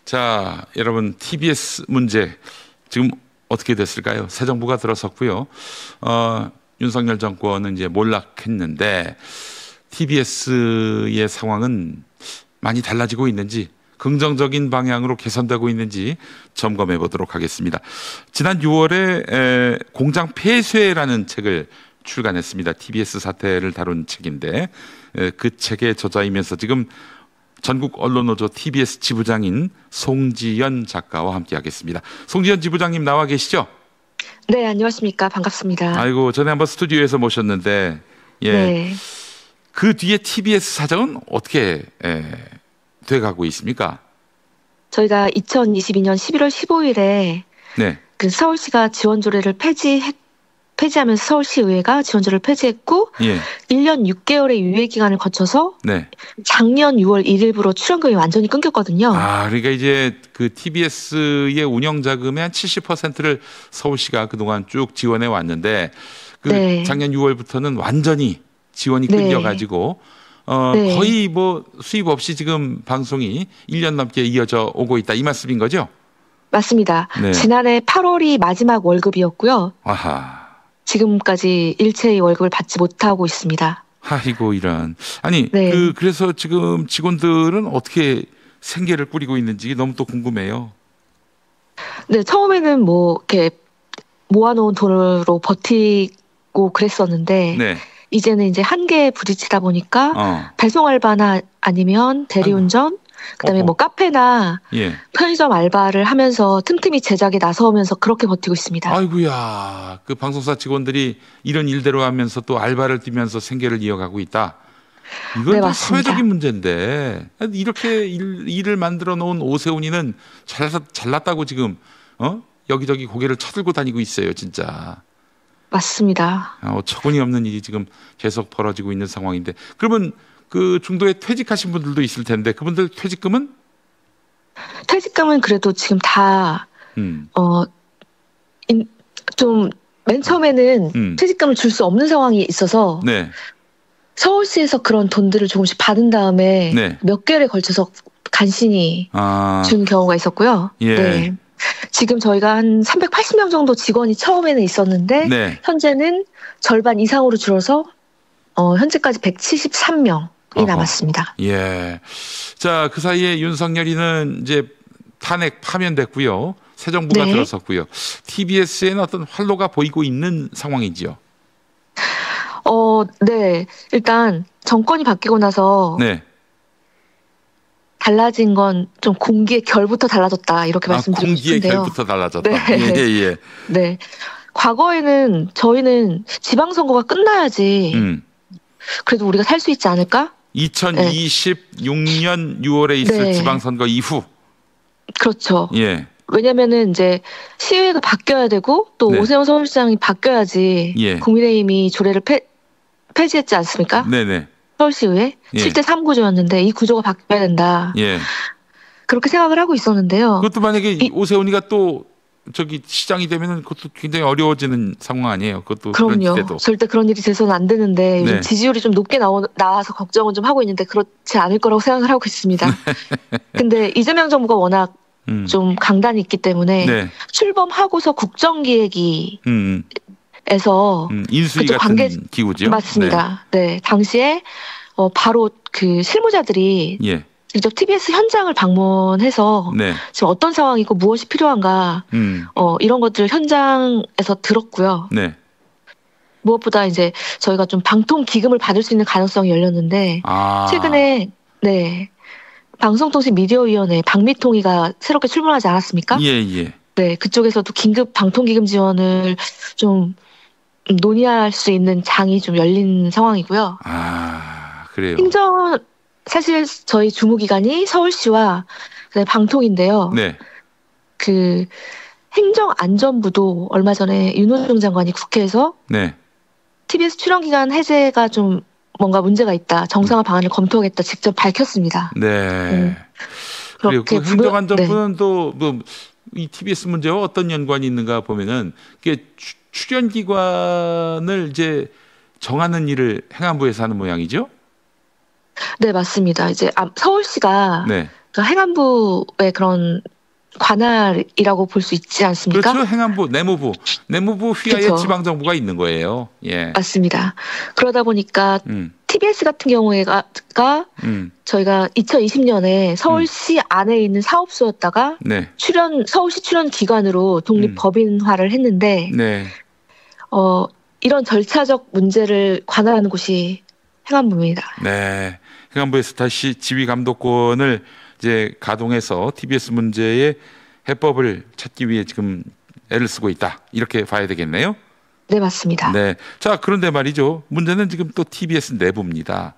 자, 여러분 TBS 문제 지금 어떻게 됐을까요? 새 정부가 들어섰고요. 윤석열 정권은 이제 몰락했는데 TBS의 상황은 많이 달라지고 있는지 긍정적인 방향으로 개선되고 있는지 점검해 보도록 하겠습니다. 지난 6월에 공장 폐쇄라는 책을 출간했습니다. TBS 사태를 다룬 책인데 그 책의 저자이면서 지금 전국 언론노조 TBS 지부장인 송지연 작가와 함께하겠습니다. 송지연 지부장님 나와 계시죠? 네, 안녕하십니까. 반갑습니다. 아이고, 전에 한번 스튜디오에서 모셨는데 네. 그 뒤에 TBS 사정은 어떻게 돼가고 있습니까? 저희가 2022년 11월 15일에 네. 그 서울시가 지원 조례를 폐지하면서 서울시의회가 지원 조례를 폐지했고 1년 6개월의 유예 기간을 거쳐서 작년 6월 1일부로 출연금이 완전히 끊겼거든요. 아, 그러니까 이제 그 TBS의 운영 자금의 한 70%를 서울시가 그동안 쭉 지원해 왔는데 그 작년 6월부터는 완전히 지원이 끊겨가지고 거의 뭐 수입 없이 지금 방송이 1년 넘게 이어져 오고 있다 이 말씀인 거죠? 맞습니다. 지난해 8월이 마지막 월급이었고요. 아하. 지금까지 일체의 월급을 받지 못하고 있습니다. 아이고 이런. 아니 그래서 지금 직원들은 어떻게 생계를 꾸리고 있는지 너무 또 궁금해요. 네, 처음에는 뭐 이렇게 모아놓은 돈으로 버티고 그랬었는데 이제는 이제 한계에 부딪히다 보니까 배송 알바나 아니면 대리운전, 그다음에 뭐 카페나 편의점 알바를 하면서 틈틈이 제작에 나서면서 그렇게 버티고 있습니다. 아이고야, 그 방송사 직원들이 이런 일대로 하면서 또 알바를 뛰면서 생계를 이어가고 있다. 이건 사회적인 문제인데 이렇게 일을 만들어 놓은 오세훈이는 잘났다고 지금 여기저기 고개를 쳐들고 다니고 있어요, 진짜. 맞습니다. 어처구니 없는 일이 지금 계속 벌어지고 있는 상황인데 그러면 그 중도에 퇴직하신 분들도 있을 텐데 그분들 퇴직금은? 퇴직금은 그래도 지금 다 좀 맨 처음에는 퇴직금을 줄 수 없는 상황이 있어서 서울시에서 그런 돈들을 조금씩 받은 다음에 몇 개월에 걸쳐서 간신히 준 경우가 있었고요. 지금 저희가 한 380명 정도 직원이 처음에는 있었는데 현재는 절반 이상으로 줄어서 현재까지 173명이 남았습니다. 자, 그 사이에 윤석열이는 이제 탄핵 파면됐고요. 새 정부가 들어섰고요. TBS에는 어떤 활로가 보이고 있는 상황이지요. 네. 일단 정권이 바뀌고 나서 달라진 건 좀 공기의 결부터 달라졌다 이렇게 말씀드리고 싶은데요. 공기의 결부터 달라졌다. 네. 과거에는 저희는 지방선거가 끝나야지 그래도 우리가 살 수 있지 않을까? 2026년 6월에 있을 지방선거 이후. 그렇죠. 왜냐면은 이제 시의회가 바뀌어야 되고 또 오세훈 서울시장이 바뀌어야지 국민의힘이 조례를 폐지했지 않습니까? 서울시의회 7대 3 구조였는데 이 구조가 바뀌어야 된다. 그렇게 생각을 하고 있었는데요. 그것도 만약에 오세훈이가 또 저기 시장이 되면은 그것도 굉장히 어려워지는 상황 아니에요? 그것도 그럼요. 절대 그런 일이 돼서는 안 되는데 요즘 지지율이 좀 높게 나와서 걱정은 좀 하고 있는데 그렇지 않을 거라고 생각을 하고 있습니다. 근데 이재명 정부가 워낙 좀 강단이 있기 때문에 출범하고서 국정기획위 에서 인수위 같은 기구죠. 맞습니다. 당시에 바로 그 실무자들이 직접 TBS 현장을 방문해서 지금 어떤 상황이고 무엇이 필요한가 이런 것들을 현장에서 들었고요. 무엇보다 이제 저희가 좀 방통 기금을 받을 수 있는 가능성이 열렸는데 최근에 방송통신미디어위원회 방미통위가 새롭게 출범하지 않았습니까? 그쪽에서도 긴급 방통기금 지원을 좀 논의할 수 있는 장이 좀 열린 상황이고요. 그래요. 사실 저희 주무기관이 서울시와 방통인데요. 그 행정안전부도 얼마 전에 윤호중 장관이 국회에서 TBS 출연기간 해제가 좀 뭔가 문제가 있다. 정상화 방안을 검토하겠다. 직접 밝혔습니다. 그리고 그 행정안전부는 또 뭐 이 TBS 문제와 어떤 연관이 있는가 보면은 이게 출연기관을 이제 정하는 일을 행안부에서 하는 모양이죠? 네, 맞습니다. 이제 서울시가 그러니까 행안부의 그런 관할이라고 볼 수 있지 않습니까? 그렇죠. 행안부, 내무부 휘하에 그렇죠. 지방정부가 있는 거예요. 예. 맞습니다. 그러다 보니까 TBS 같은 경우에가 저희가 2020년에 서울시 안에 있는 사업소였다가 네. 서울시 출연 기관으로 독립 법인화를 했는데 네. 이런 절차적 문제를 관할하는 곳이 행안부입니다. 네. 행안부에서 다시 지휘 감독권을 이제 가동해서 TBS 문제의 해법을 찾기 위해 지금 애를 쓰고 있다. 이렇게 봐야 되겠네요. 네, 맞습니다. 네. 자, 그런데 말이죠. 문제는 지금 또 TBS 내부입니다.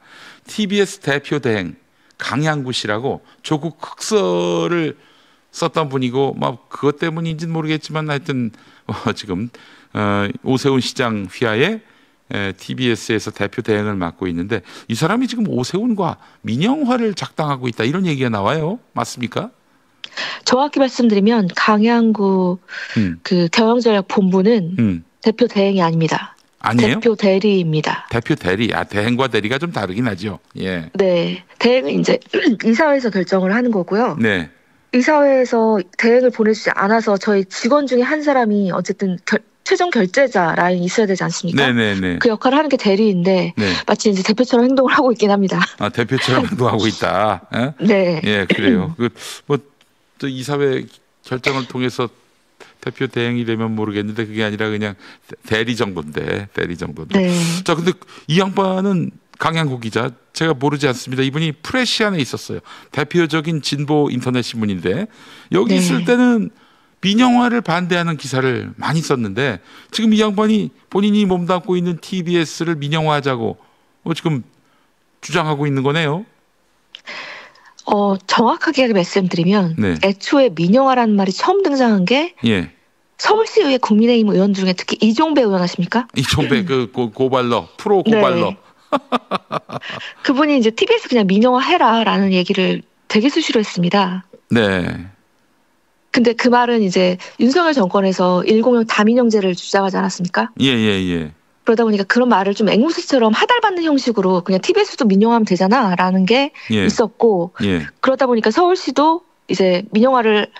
TBS 대표 대행 강양구 씨라고 조국 흑서를 썼던 분이고, 그것 때문인지는 모르겠지만 하여튼 지금 오세훈 시장 휘하에 TBS에서 대표 대행을 맡고 있는데 이 사람이 지금 오세훈과 민영화를 작당하고 있다 이런 얘기가 나와요. 맞습니까? 정확히 말씀드리면 강양구 그 경영전략본부는 대표 대행이 아닙니다. 아니에요? 대표 대리입니다. 대표 대리. 대행과 대리가 좀 다르긴 하죠. 예. 네. 대행은 이제 이사회에서 결정을 하는 거고요. 네. 이사회에서 대행을 보내주지 않아서 저희 직원 중에 한 사람이 어쨌든 최종 결제자 라인이 있어야 되지 않습니까? 네네네. 그 역할을 하는 게 대리인데 네. 마치 이제 대표처럼 행동을 하고 있긴 합니다. 대표처럼 행동하고 있다. 예? 네. 예, 그래요. 또 이사회 결정을 통해서 대표 대행이 되면 모르겠는데 그게 아니라 그냥 대리 정도인데. 네. 자, 근데 이 양반은 강양구 기자 제가 모르지 않습니다. 이분이 프레시안에 있었어요. 대표적인 진보 인터넷 신문인데 여기 있을 때는 민영화를 반대하는 기사를 많이 썼는데 지금 이 양반이 본인이 몸담고 있는 TBS를 민영화하자고 지금 주장하고 있는 거네요. 정확하게 말씀드리면 애초에 민영화라는 말이 처음 등장한 게 서울시의회 국민의힘 의원 중에 특히 이종배 의원 아십니까? 이종배 고발러 프로 고발러. 네. 그분이 이제 TBS 그냥 민영화해라라는 얘기를 되게 수시로 했습니다. 네. 근데 그 말은 이제 윤석열 정권에서 1공형 다민영제를 주장하지 않았습니까? 예. 그러다 보니까 그런 말을 좀 앵무새처럼 하달받는 형식으로 그냥 TBS도 민영화하면 되잖아라는 게 있었고 그러다 보니까 서울시도 이제 민영화를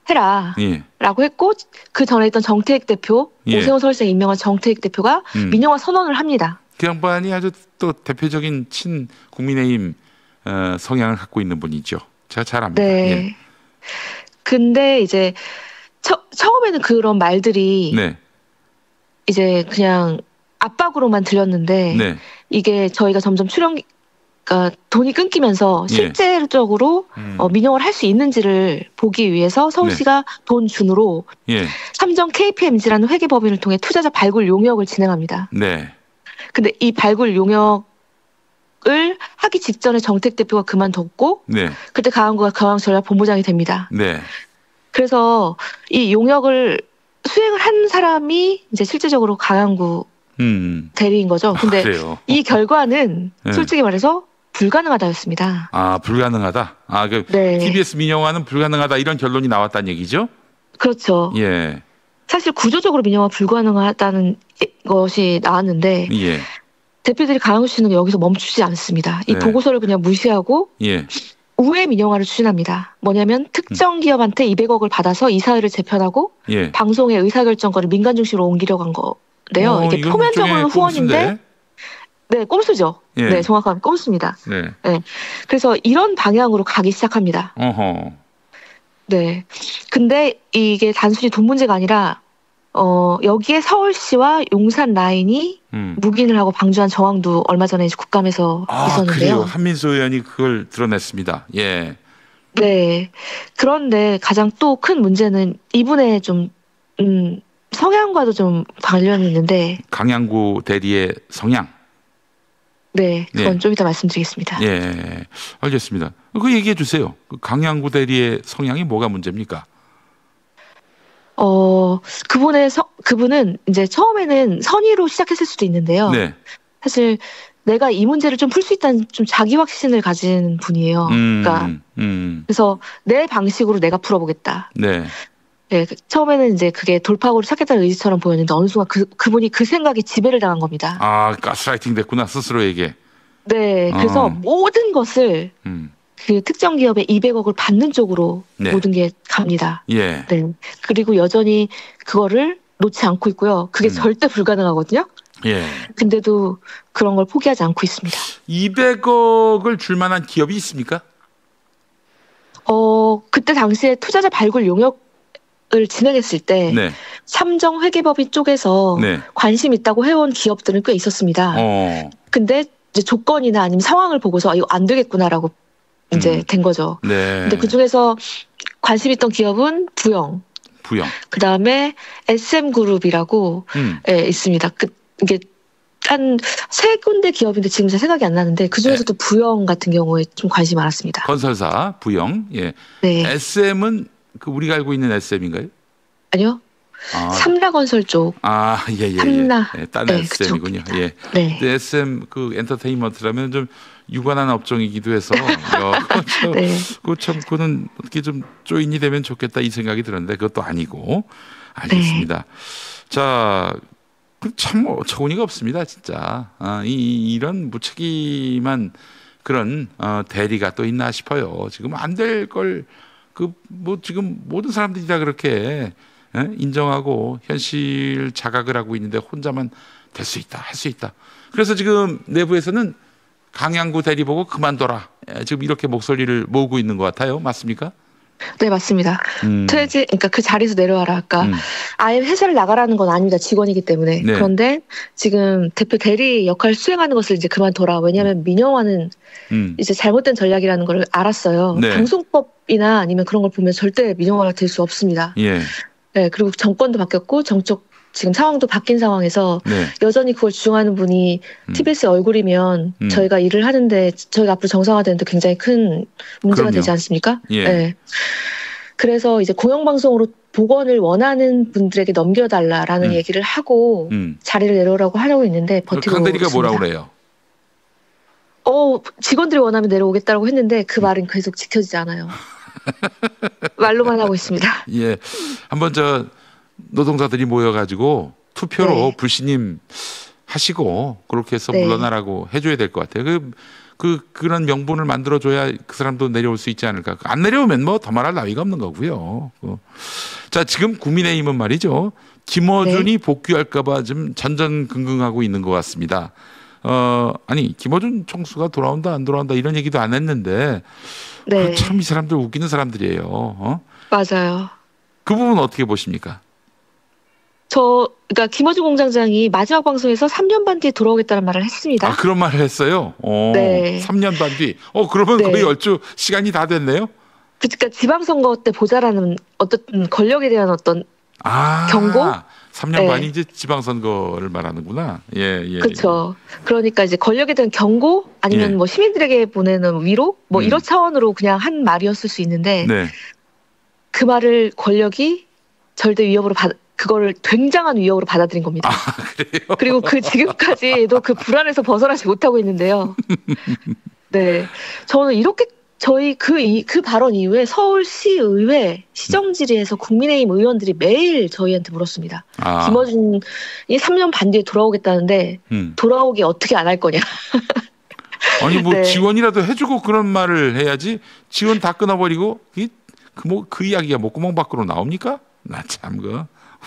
해라라고 했고 그 전에 있던 정태익 대표 오세훈 서울시장 임명한 정태익 대표가 민영화 선언을 합니다. 그 양반이 아주 또 대표적인 친 국민의힘 성향을 갖고 있는 분이죠. 제가 잘 압니다. 네. 예. 근데 이제 처음에는 그런 말들이 이제 그냥 압박으로만 들렸는데 이게 저희가 점점 그러니까 돈이 끊기면서 실제적으로 민영화를 할 수 있는지를 보기 위해서 서울시가 돈 준으로 삼정 KPMG라는 회계법인을 통해 투자자 발굴 용역을 진행합니다. 근데 이 발굴 용역을 하기 직전에 정택 대표가 그만뒀고 그때 강양구가 경영전략본부장이 됩니다. 그래서 이 용역을 수행을 한 사람이 이제 실질적으로 강양구 대리인 거죠. 근데 이 결과는 솔직히 말해서 불가능하다였습니다. 불가능하다. TBS 민영화는 불가능하다 이런 결론이 나왔다는 얘기죠? 그렇죠. 예. 사실 구조적으로 민영화 불가능하다는 것이 나왔는데 대표들이 강양구 씨는 여기서 멈추지 않습니다. 이 보고서를 그냥 무시하고 우회 민영화를 추진합니다. 뭐냐면 특정 기업한테 200억을 받아서 이사회를 재편하고 방송의 의사결정권을 민간 중심으로 옮기려고 한 건데요. 이게 표면적으로는 후원인데 꼼수죠. 네, 정확하게 꼼수입니다. 그래서 이런 방향으로 가기 시작합니다. 근데 이게 단순히 돈 문제가 아니라 여기에 서울시와 용산 라인이 묵인을 하고 방조한 정황도 얼마 전에 이제 국감에서 있었는데요. 그래요. 한민수 의원이 그걸 드러냈습니다. 네. 그런데 가장 또 큰 문제는 이분의 좀 성향과도 좀 관련이 있는데 강양구 대리의 성향. 그건 좀 이따 말씀드리겠습니다. 알겠습니다. 그 얘기해 주세요. 그 강양구 대리의 성향이 뭐가 문제입니까? 그분은 이제 처음에는 선의로 시작했을 수도 있는데요. 사실 내가 이 문제를 좀 풀 수 있다는 좀 자기 확신을 가진 분이에요. 그래서 내 방식으로 내가 풀어보겠다. 처음에는 이제 그게 돌파구를 찾겠다는 의지처럼 보였는데 어느 순간 그분이 그 생각에 지배를 당한 겁니다. 가스라이팅 됐구나 스스로에게. 그래서 모든 것을 그 특정 기업에 200억을 받는 쪽으로 네. 모든 게 갑니다. 예. 네. 그리고 여전히 그거를 놓지 않고 있고요. 그게 절대 불가능하거든요. 예. 근데도 그런 걸 포기하지 않고 있습니다. 200억을 줄 만한 기업이 있습니까? 그때 당시에 투자자 발굴 용역을 진행했을 때 네. 삼정회계법인 쪽에서 네. 관심 있다고 해온 기업들은 꽤 있었습니다. 근데 이제 조건이나 아니면 상황을 보고서 이거 안 되겠구나라고 이제 된 거죠. 네. 근데 그 중에서 관심 있던 기업은 부영. 그 다음에 SM그룹이라고 예, 있습니다. 이게 한 세 군데 기업인데 지금 제 생각이 안 나는데 그 중에서도 네. 부영 같은 경우에 좀 관심이 많았습니다. 건설사 부영. 예. 네. SM은 그 우리가 알고 있는 SM인가요? 아니요. 삼라건설 쪽. 예. 삼라. 예, 딴 네, SM이군요. 예. 네. SM 그 엔터테인먼트라면 좀 유관한 업종이기도 해서 네. 그는 어떻게 좀 조인이 되면 좋겠다 이 생각이 들었는데 그것도 아니고 알겠습니다. 네. 자, 참 어처구니가 없습니다, 진짜. 이런 무책임한 그런 대리가 또 있나 싶어요. 지금 안 될 걸 지금 모든 사람들이 다 그렇게 인정하고 현실 자각을 하고 있는데 혼자만 될 수 있다, 할 수 있다. 그래서 지금 내부에서는 강양구 대리 보고 그만둬라. 지금 이렇게 목소리를 모으고 있는 것 같아요. 맞습니까? 네, 맞습니다. 그러니까 그 자리에서 내려와라. 아까 아예 회사를 나가라는 건 아닙니다. 직원이기 때문에. 네. 그런데 지금 대표 대리 역할을 수행하는 것을 이제 그만둬라. 왜냐하면 민영화는 이제 잘못된 전략이라는 걸 알았어요. 네. 방송법이나 아니면 그런 걸 보면 절대 민영화가 될 수 없습니다. 예. 네, 그리고 정권도 바뀌었고 정적 지금 상황도 바뀐 상황에서 네. 여전히 그걸 주장하는 분이 TBS 얼굴이면 저희가 일을 하는데 저희가 앞으로 정상화되는데 굉장히 큰 문제가 그럼요. 되지 않습니까? 예. 네. 그래서 이제 공영방송으로 복원을 원하는 분들에게 넘겨달라라는 얘기를 하고 자리를 내려오라고 하려고 있는데 버티고 강 대리가 있습니다. 뭐라고 그래요? 직원들이 원하면 내려오겠다고 했는데 그 말은 계속 지켜지지 않아요. 말로만 하고 있습니다. 예, 한번 노동자들이 모여가지고 투표로 네. 불신임 하시고 그렇게 해서 네. 물러나라고 해줘야 될 것 같아요. 그런 명분을 만들어줘야 그 사람도 내려올 수 있지 않을까. 안 내려오면 뭐 더 말할 나위가 없는 거고요. 자, 지금 국민의힘은 말이죠. 김어준이 네. 복귀할까봐 좀 전전긍긍하고 있는 것 같습니다. 김어준 총수가 돌아온다 안 돌아온다 이런 얘기도 안 했는데 네. 참 이 사람들 웃기는 사람들이에요. 맞아요. 그 부분 어떻게 보십니까? 그러니까 김어준 공장장이 마지막 방송에서 3년 반 뒤에 돌아오겠다는 말을 했습니다. 그런 말을 했어요? 네. 3년 반 뒤. 그러면 네. 거의 얼추 시간이 다 됐네요? 그러니까 지방선거 때 보자라는 어떤 권력에 대한 어떤 경고? 3년 네. 반이 이제 지방선거를 말하는구나. 예. 그렇죠. 그러니까 이제 권력에 대한 경고 아니면 예. 뭐 시민들에게 보내는 위로 뭐 이런 차원으로 그냥 한 말이었을 수 있는데 네. 그 말을 권력이 절대 위협으로 그거를 굉장한 위협으로 받아들인 겁니다. 그래요? 그리고 지금까지도 그 불안에서 벗어나지 못하고 있는데요. 네. 저는 이렇게 그 발언 이후에 서울시의회 시정질의에서 국민의힘 의원들이 매일 저희한테 물었습니다. 김어준이 3년 반 뒤에 돌아오겠다는데 돌아오기 어떻게 안 할 거냐. 아니 네. 지원이라도 해주고 그런 말을 해야지. 지원 다 끊어버리고 그 이야기가 목구멍 밖으로 나옵니까? 나 참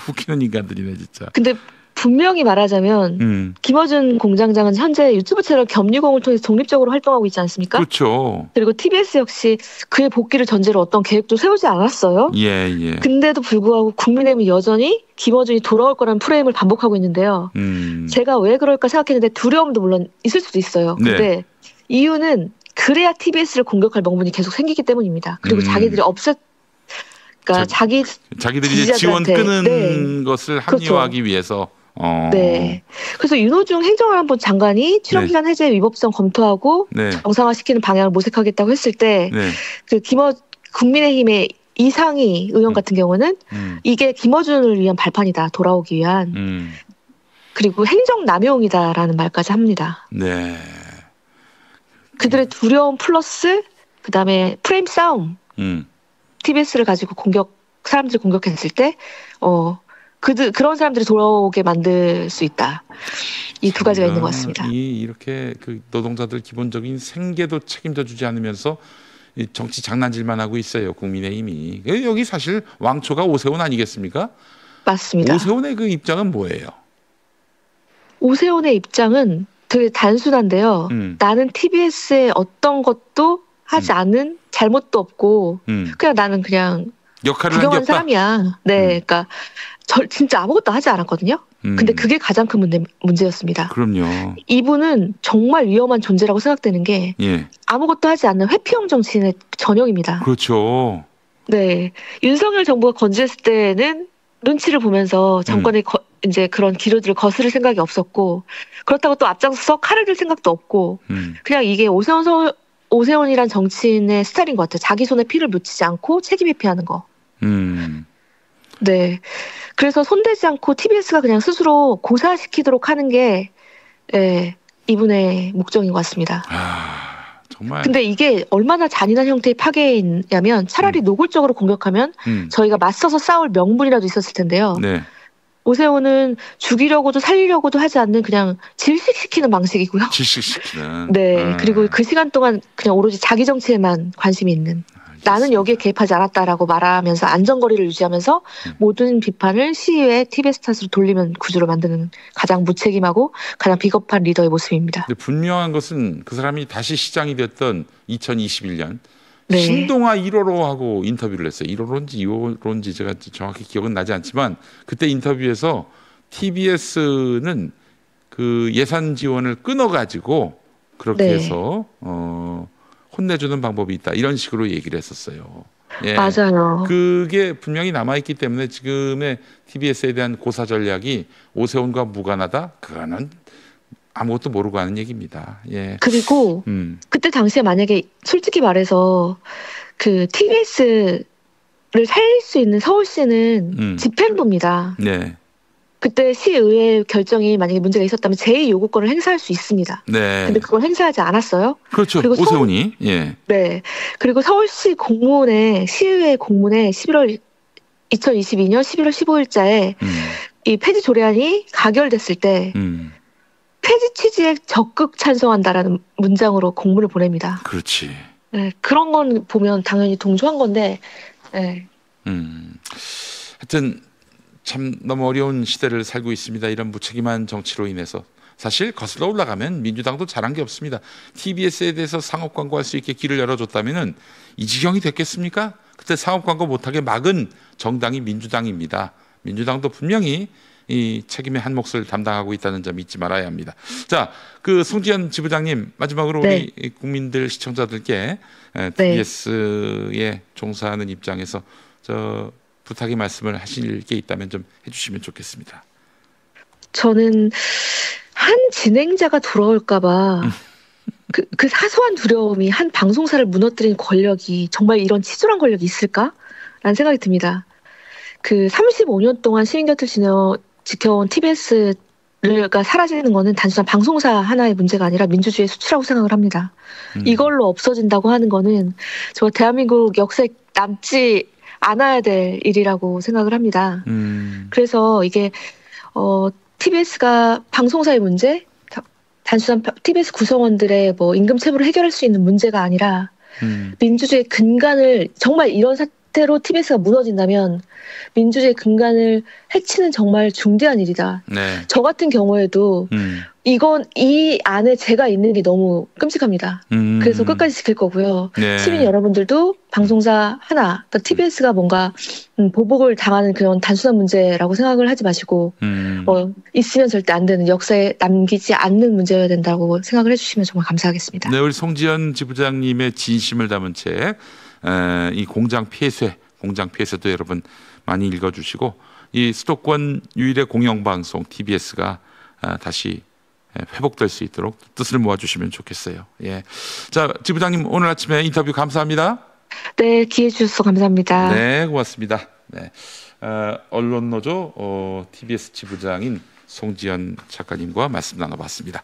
웃기는 인간들이네 진짜. 근데 분명히 말하자면 김어준 공장장은 현재 유튜브 채널 겸유공을 통해서 독립적으로 활동하고 있지 않습니까? 그렇죠. 그리고 TBS 역시 그의 복귀를 전제로 어떤 계획도 세우지 않았어요. 예. 근데도 불구하고 국민의힘이 여전히 김어준이 돌아올 거라는 프레임을 반복하고 있는데요. 제가 왜 그럴까 생각했는데 두려움도 물론 있을 수도 있어요. 근데 네. 이유는 그래야 TBS를 공격할 명분이 계속 생기기 때문입니다. 그리고 자기들이 그러니까 자기들이 이제 지원 끄는 네. 것을 합리화하기 그렇죠. 위해서. 네. 그래서 윤호중 행정안보 장관이 출연기간 네. 해제 위법성 검토하고 네. 정상화시키는 방향을 모색하겠다고 했을 때 네. 국민의힘의 이상희 의원 같은 경우는 이게 김어준을 위한 발판이다. 돌아오기 위한. 그리고 행정남용이다라는 말까지 합니다. 네. 그들의 두려움 플러스 그다음에 프레임 싸움. TBS를 가지고 사람들을 공격했을 때 그런 사람들이 돌아오게 만들 수 있다. 이 두 가지가 있는 것 같습니다. 이렇게 노동자들 기본적인 생계도 책임져 주지 않으면서 정치 장난질만 하고 있어요. 국민의힘이. 여기 사실 왕초가 오세훈 아니겠습니까? 맞습니다. 오세훈의 그 입장은 뭐예요? 오세훈의 입장은 되게 단순한데요. 나는 TBS에 어떤 것도 하지 않은 잘못도 없고 그냥 나는 그냥 역할을 구경한 사람이야. 네, 그러니까 진짜 아무것도 하지 않았거든요. 근데 그게 가장 큰 문제였습니다. 그럼요. 이분은 정말 위험한 존재라고 생각되는 게 아무것도 하지 않는 회피형 정치인의 전형입니다. 그렇죠. 네, 윤석열 정부가 건재했을 때는 눈치를 보면서 정권의 이제 그런 기류들을 거스를 생각이 없었고 그렇다고 또 앞장서서 칼을 들 생각도 없고 그냥 이게 오세훈이란 정치인의 스타일인 것 같아요. 자기 손에 피를 묻히지 않고 책임 회피하는 거. 네. 그래서 손대지 않고 TBS가 그냥 스스로 고사시키도록 하는 게 이분의 목적인 것 같습니다. 정말. 근데 이게 얼마나 잔인한 형태의 파괴냐면 차라리 노골적으로 공격하면 저희가 맞서서 싸울 명분이라도 있었을 텐데요. 네. 오세훈은 죽이려고도 살리려고도 하지 않는 그냥 질식시키는 방식이고요. 질식시키는. 네. 그리고 그 시간 동안 그냥 오로지 자기 정치에만 관심이 있는. 나는 여기에 개입하지 않았다라고 말하면서 안전거리를 유지하면서 모든 비판을 시위에 TBS 탓으로 돌리는 구조를 만드는 가장 무책임하고 가장 비겁한 리더의 모습입니다. 근데 분명한 것은 그 사람이 다시 시장이 됐던 2021년 신동아 1호로하고 인터뷰를 했어요. 1호로인지 2호로인지 제가 정확히 기억은 나지 않지만 그때 인터뷰에서 TBS는 그 예산 지원을 끊어가지고 그렇게 해서 혼내주는 방법이 있다. 이런 식으로 얘기를 했었어요. 맞아요. 그게 분명히 남아있기 때문에 지금의 TBS에 대한 고사 전략이 오세훈과 무관하다? 그거는 아무것도 모르고 하는 얘기입니다. 그리고 그때 당시에 만약에 솔직히 말해서 그 TBS를 살릴 수 있는 서울시는 집행부입니다. 네. 그때 시의회 결정이 만약에 문제가 있었다면 제2 요구권을 행사할 수 있습니다. 네. 근데 그걸 행사하지 않았어요. 그렇죠. 그리고 오세훈이. 네. 그리고 서울시 공문에 시의회 공문에 2022년 11월 15일자에 이 폐지 조례안이 가결됐을 때 폐지 취지에 적극 찬성한다라는 문장으로 공문을 보냅니다. 그렇지. 네, 그런 건 보면 당연히 동조한 건데. 하여튼 참 너무 어려운 시대를 살고 있습니다. 이런 무책임한 정치로 인해서. 사실 거슬러 올라가면 민주당도 잘한 게 없습니다. TBS에 대해서 상업 광고할 수 있게 길을 열어줬다면 이 지경이 됐겠습니까? 그때 상업 광고 못하게 막은 정당이 민주당입니다. 민주당도 분명히 이 책임의 한 몫을 담당하고 있다는 점 잊지 말아야 합니다. 자, 그 송지연 지부장님 마지막으로 우리 국민들 시청자들께 TBS에 종사하는 입장에서 부탁의 말씀을 하실 게 있다면 좀 해주시면 좋겠습니다. 저는 한 진행자가 돌아올까봐 그 사소한 두려움이 한 방송사를 무너뜨린 권력이 정말 이런 치졸한 권력이 있을까라는 생각이 듭니다. 그 35년 동안 시민 곁을 지켜온 TBS가 사라지는 거는 단순한 방송사 하나의 문제가 아니라 민주주의의 수치라고 생각을 합니다. 이걸로 없어진다고 하는 거는 저 대한민국 역사에 남지 않아야 될 일이라고 생각을 합니다. 그래서 이게 TBS가 방송사의 문제, 단순한 TBS 구성원들의 뭐 임금 체불을 해결할 수 있는 문제가 아니라 민주주의의 근간을 정말 이런 사태로 TBS가 무너진다면 민주주의의 근간을 해치는 정말 중대한 일이다. 저 같은 경우에도 이 안에 제가 있는 게 너무 끔찍합니다. 그래서 끝까지 지킬 거고요. 시민 여러분들도 방송사 하나, TBS가 뭔가 보복을 당하는 그런 단순한 문제라고 생각을 하지 마시고 있으면 절대 안 되는 역사에 남기지 않는 문제여야 된다고 생각을 해주시면 정말 감사하겠습니다. 네, 우리 송지연 지부장님의 진심을 담은 책, 이 공장 폐쇄도 여러분 많이 읽어주시고 이 수도권 유일의 공영방송 TBS가 다시 회복될 수 있도록 뜻을 모아주시면 좋겠어요. 자, 지부장님 오늘 아침에 인터뷰 감사합니다. 네, 기회 주셔서 감사합니다. 네, 고맙습니다. 네, 언론노조 TBS 지부장인 송지연 작가님과 말씀 나눠봤습니다.